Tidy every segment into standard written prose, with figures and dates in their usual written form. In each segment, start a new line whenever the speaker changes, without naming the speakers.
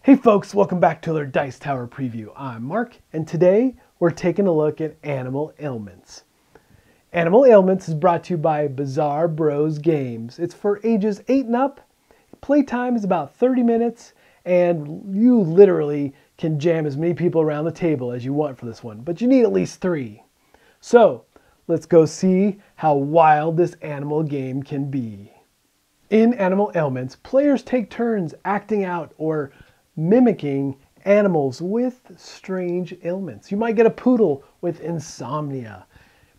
Hey folks, welcome back to our Dice Tower preview. I'm Mark, and today we're taking a look at Animal Ailments. Animal Ailments is brought to you by Bizarre Bros Games. It's for ages 8 and up. Playtime is about 30 minutes, and you literally can jam as many people around the table as you want for this one, but you need at least 3. So, let's go see how wild this animal game can be. In Animal Ailments, players take turns acting out or mimicking animals with strange ailments. You might get a poodle with insomnia,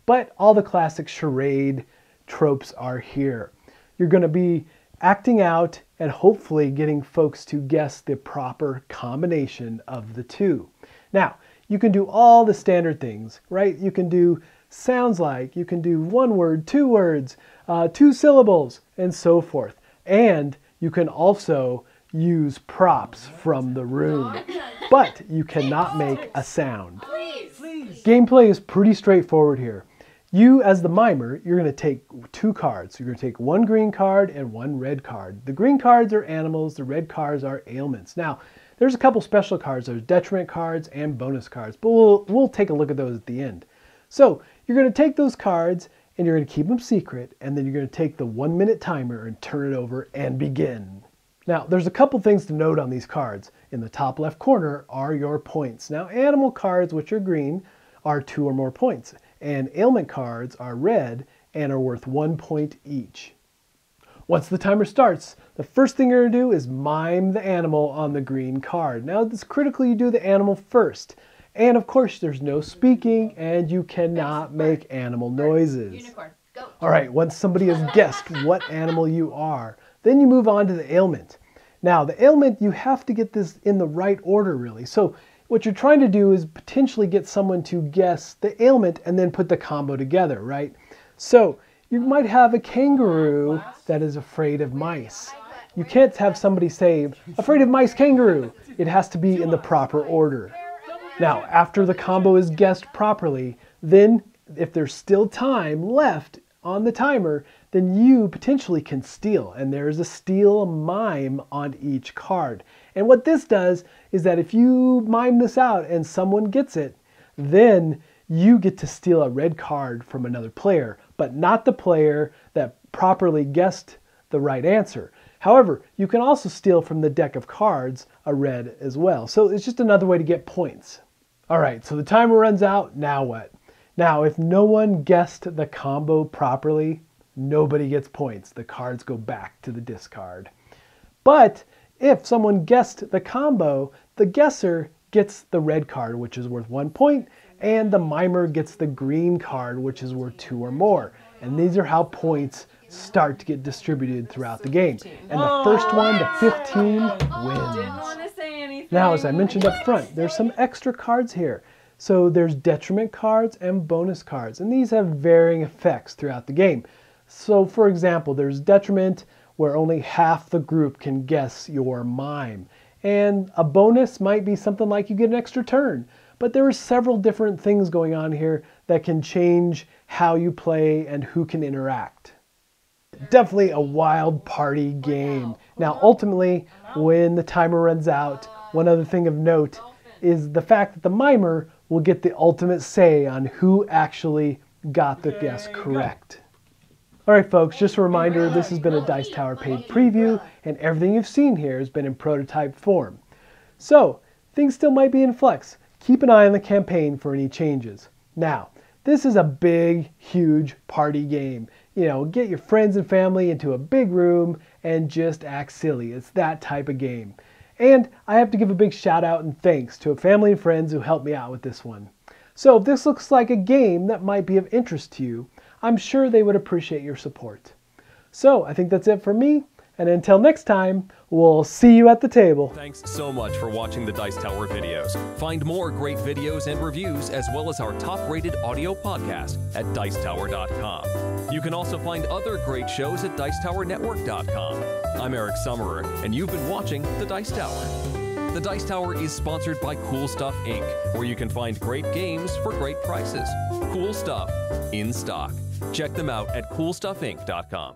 but all the classic charade tropes are here. You're going to be acting out and hopefully getting folks to guess the proper combination of the two. Now, you can do all the standard things, right? You can do sounds like, you can do 1 word, 2 words, 2 syllables, and so forth. And you can also use props from the room, but you cannot make a sound. Gameplay is pretty straightforward here. You, as the mimer, you're going to take 2 cards. You're going to take 1 green card and 1 red card. The green cards are animals, the red cards are ailments. Now, there's a couple special cards. There's detriment cards and bonus cards, but we'll take a look at those at the end. So, you're going to take those cards and you're going to keep them secret, and then you're going to take the 1-minute timer and turn it over and begin. Now, there's a couple things to note on these cards. In the top left corner are your points. Now, animal cards, which are green, are 2 or more points, and ailment cards are red and are worth 1 point each. Once the timer starts, the first thing you're going to do is mime the animal on the green card. Now, it's critical you do the animal first. And of course, there's no speaking, and you cannot make animal noises.
Unicorn, go.
All right, once somebody has guessed what animal you are, then you move on to the ailment. Now, the ailment, you have to get this in the right order, really. So what you're trying to do is potentially get someone to guess the ailment and then put the combo together, right? So you might have a kangaroo that is afraid of mice. You can't have somebody say, afraid of mice, kangaroo. It has to be in the proper order. Now, after the combo is guessed properly, then if there's still time left on the timer, then you potentially can steal, and there's a steal mime on each card. And what this does is that if you mime this out and someone gets it, then you get to steal a red card from another player, but not the player that properly guessed the right answer. However, you can also steal from the deck of cards a red as well. So it's just another way to get points. All right, so the timer runs out, now what? Now, if no one guessed the combo properly, nobody gets points. The cards go back to the discard. But if someone guessed the combo, the guesser gets the red card, which is worth 1 point, and the mimer gets the green card, which is worth 2 or more. And these are how points start to get distributed throughout the game. And the first one to 15 wins. Now, as I mentioned up front, there's some extra cards here. So there's detriment cards and bonus cards, and these have varying effects throughout the game. So for example, there's detriment where only half the group can guess your mime. And a bonus might be something like you get an extra turn. But there are several different things going on here that can change how you play and who can interact. Definitely a wild party game. Now ultimately, when the timer runs out, one other thing of note is the fact that the mimer will get the ultimate say on who actually got the guess correct. All right, folks, just a reminder, this has been a Dice Tower paid preview, and everything you've seen here has been in prototype form. So, things still might be in flux. Keep an eye on the campaign for any changes. Now, this is a big, huge party game. You know, get your friends and family into a big room and just act silly. It's that type of game. And I have to give a big shout out and thanks to family and friends who helped me out with this one. So if this looks like a game that might be of interest to you, I'm sure they would appreciate your support. So I think that's it for me, and until next time, we'll see you at the table.
Thanks so much for watching the Dice Tower videos. Find more great videos and reviews as well as our top-rated audio podcast at Dicetower.com. You can also find other great shows at Dicetowernetwork.com. I'm Eric Summerer, and you've been watching The Dice Tower. The Dice Tower is sponsored by Cool Stuff Inc., where you can find great games for great prices. Cool stuff in stock. Check them out at CoolStuffInc.com.